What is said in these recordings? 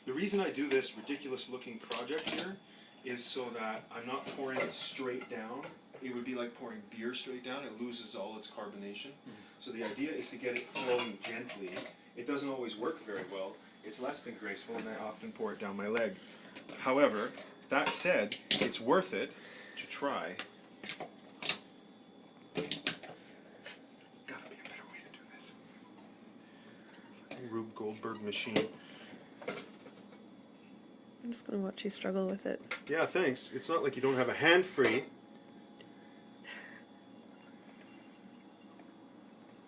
The reason I do this ridiculous looking project here is so that I'm not pouring it straight down. It would be like pouring beer straight down. It loses all its carbonation. So the idea is to get it flowing gently. It doesn't always work very well. It's less than graceful, and I often pour it down my leg. However, that said, it's worth it to try. Gotta be a better way to do this. Fucking Rube Goldberg machine. I'm just gonna watch you struggle with it. Yeah, thanks. It's not like you don't have a hand free.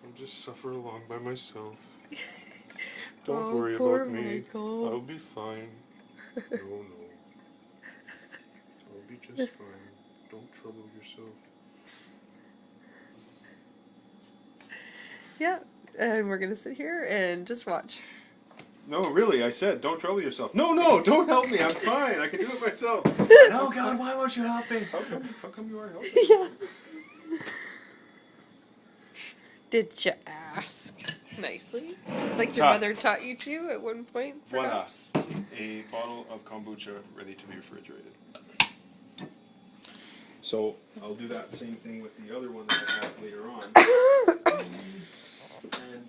I'll just suffer along by myself. Don't worry about me. Michael. I'll be fine. No, no. I'll be just fine. Don't trouble yourself. Yeah, and we're gonna sit here and just watch. No, really, I said, don't trouble yourself. No, no, don't help me. I'm fine. I can do it myself. No, God, why won't you help me? How come you are helping? Yeah. Did you ask nicely? Like your mother taught you to at one point, Voila. perhaps? A bottle of kombucha ready to be refrigerated. So, I'll do that same thing with the other one that I have later on. And,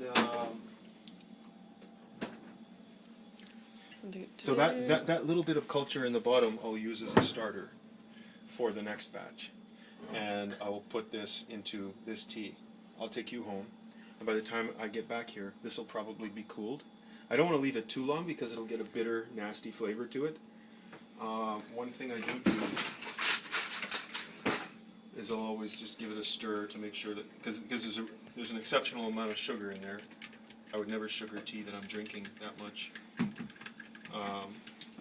so that little bit of culture in the bottom I'll use as a starter for the next batch. And I will put this into this tea. I'll take you home, and by the time I get back here, this will probably be cooled. I don't want to leave it too long because it'll get a bitter, nasty flavor to it. One thing I do is I'll always just give it a stir to make sure that, because there's an exceptional amount of sugar in there. I would never sugar tea that I'm drinking that much.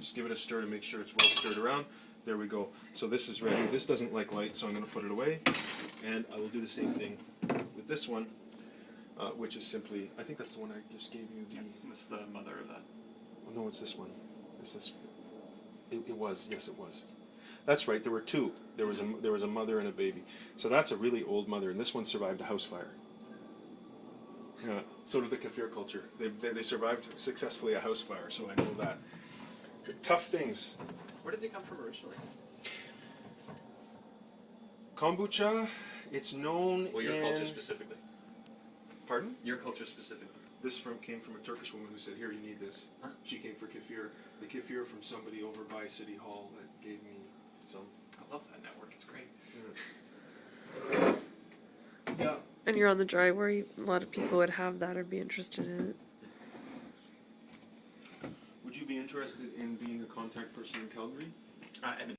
Just give it a stir to make sure it's well stirred around. There we go. So this is ready. This doesn't like light, so I'm going to put it away. And I will do the same thing with this one, which is simply, I think that's the one I just gave you. This is the mother of that. Oh, no, it's this one. It's this one. It was. Yes, it was. That's right. There were two. There was a mother and a baby. So that's a really old mother, and this one survived a house fire. Yeah. So did the kefir culture. They survived successfully a house fire. So I know that. The tough things. Where did they come from originally? Kombucha. It's known Well, your in... culture specifically. Pardon? Your culture specifically. This came from a Turkish woman who said, "Here, you need this." Huh? She came for kefir. The kefir from somebody over by City Hall that gave me some. I love that network. It's great. Yeah. And you're on the dry where a lot of people would have that or be interested in it. Would you be interested in being a contact person in Calgary? And